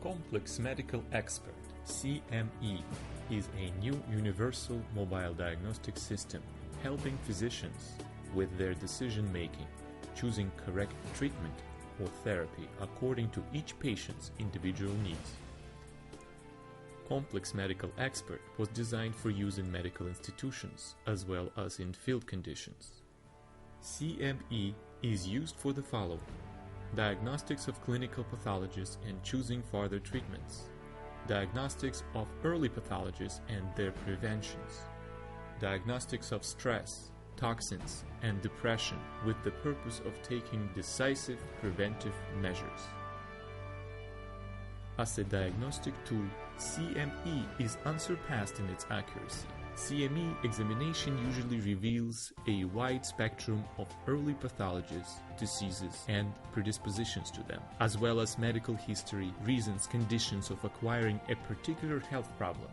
Complex Medical Expert (CME) is a new universal mobile diagnostic system helping physicians with their decision-making, choosing correct treatment or therapy according to each patient's individual needs. Complex Medical Expert was designed for use in medical institutions as well as in field conditions. CME is used for the following: diagnostics of clinical pathologies and choosing further treatments, diagnostics of early pathologies and their preventions, diagnostics of stress, toxins, and depression with the purpose of taking decisive preventive measures. As a diagnostic tool, CME is unsurpassed in its accuracy. CME examination usually reveals a wide spectrum of early pathologies, diseases, and predispositions to them, as well as medical history, reasons, conditions of acquiring a particular health problem.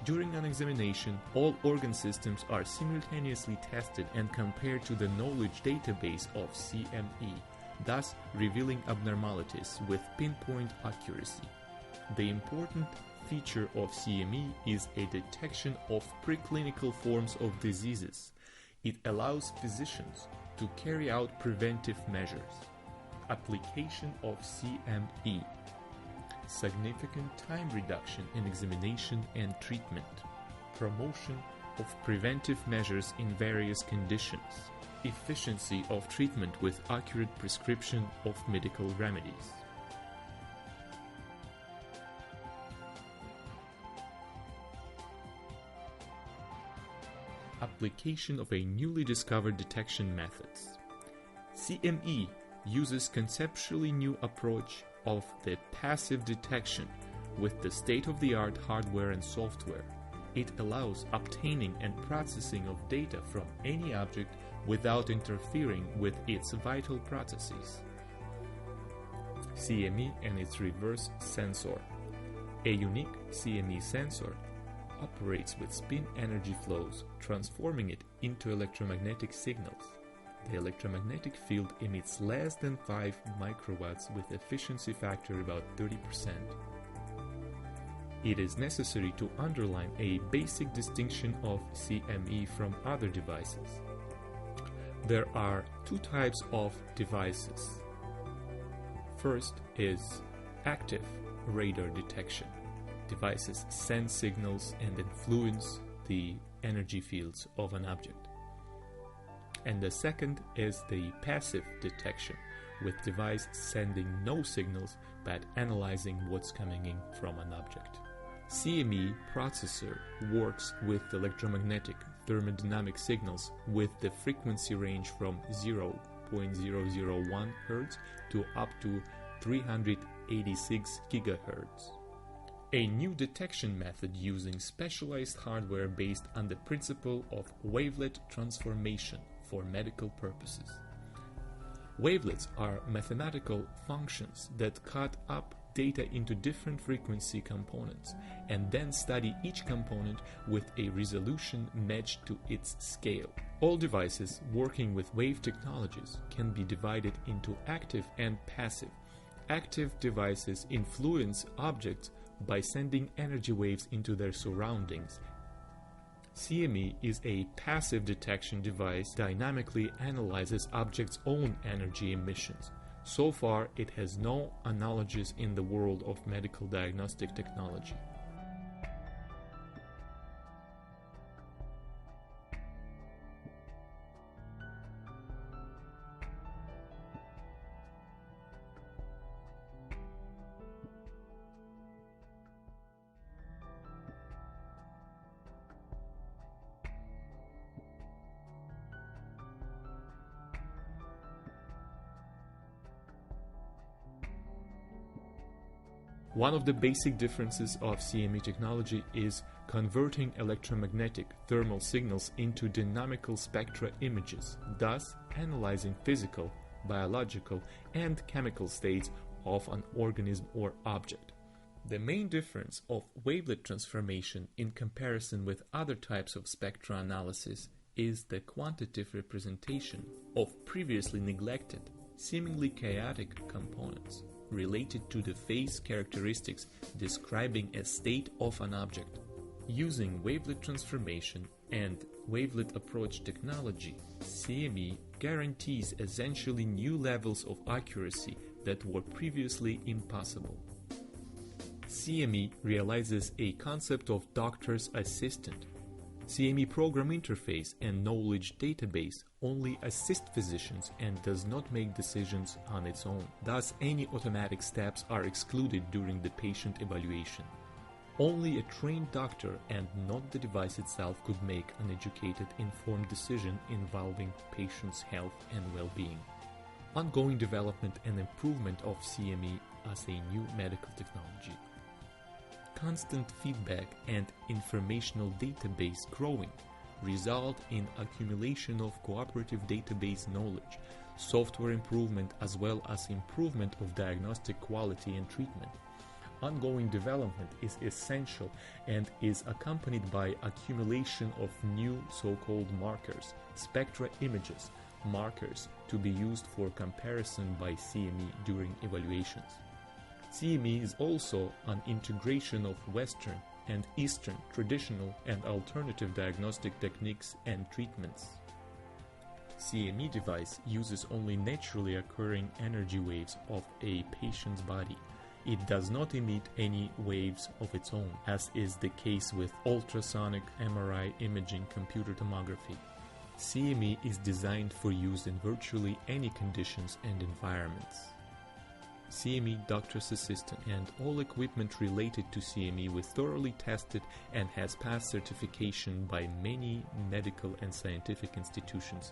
During an examination, all organ systems are simultaneously tested and compared to the knowledge database of CME, thus revealing abnormalities with pinpoint accuracy. The important feature of CME is a detection of preclinical forms of diseases. It allows physicians to carry out preventive measures. Application of CME: significant time reduction in examination and treatment, promotion of preventive measures in various conditions, efficiency of treatment with accurate prescription of medical remedies. Application of a newly discovered detection methods. CME uses conceptually new approach of the passive detection with the state-of-the-art hardware and software. It allows obtaining and processing of data from any object without interfering with its vital processes. CME and its reverse sensor. A unique CME sensor operates with spin energy flows, transforming it into electromagnetic signals. The electromagnetic field emits less than 5 microwatts with efficiency factor about 30%. It is necessary to underline a basic distinction of CME from other devices. There are two types of devices. First is active radar detection. Devices send signals and influence the energy fields of an object. And the second is the passive detection, with device sending no signals but analyzing what's coming in from an object. CME processor works with electromagnetic thermodynamic signals with the frequency range from 0.001 Hz to up to 386 GHz. A new detection method using specialized hardware based on the principle of wavelet transformation for medical purposes. Wavelets are mathematical functions that cut up data into different frequency components and then study each component with a resolution matched to its scale. All devices working with wave technologies can be divided into active and passive. Active devices influence objects by sending energy waves into their surroundings. CME is a passive detection device that dynamically analyzes objects' own energy emissions. So far, it has no analogies in the world of medical diagnostic technology. One of the basic differences of CME technology is converting electromagnetic thermal signals into dynamical spectra images, thus analyzing physical, biological, and chemical states of an organism or object. The main difference of wavelet transformation in comparison with other types of spectra analysis is the quantitative representation of previously neglected seemingly chaotic components related to the phase characteristics describing a state of an object. Using wavelet transformation and wavelet approach technology, CME guarantees essentially new levels of accuracy that were previously impossible. CME realizes a concept of doctor's assistant. CME program interface and knowledge database only assist physicians and does not make decisions on its own. Thus, any automatic steps are excluded during the patient evaluation. Only a trained doctor and not the device itself could make an educated, informed decision involving patient's health and well-being. Ongoing development and improvement of CME as a new medical technology. Constant feedback and informational database growing result in accumulation of cooperative database knowledge, software improvement as well as improvement of diagnostic quality and treatment. Ongoing development is essential and is accompanied by accumulation of new so-called markers, spectra images, markers to be used for comparison by CME during evaluations. CME is also an integration of Western and Eastern traditional and alternative diagnostic techniques and treatments. CME device uses only naturally occurring energy waves of a patient's body. It does not emit any waves of its own, as is the case with ultrasonic MRI imaging computer tomography. CME is designed for use in virtually any conditions and environments. CME Doctor's Assistant and all equipment related to CME was thoroughly tested and has passed certification by many medical and scientific institutions.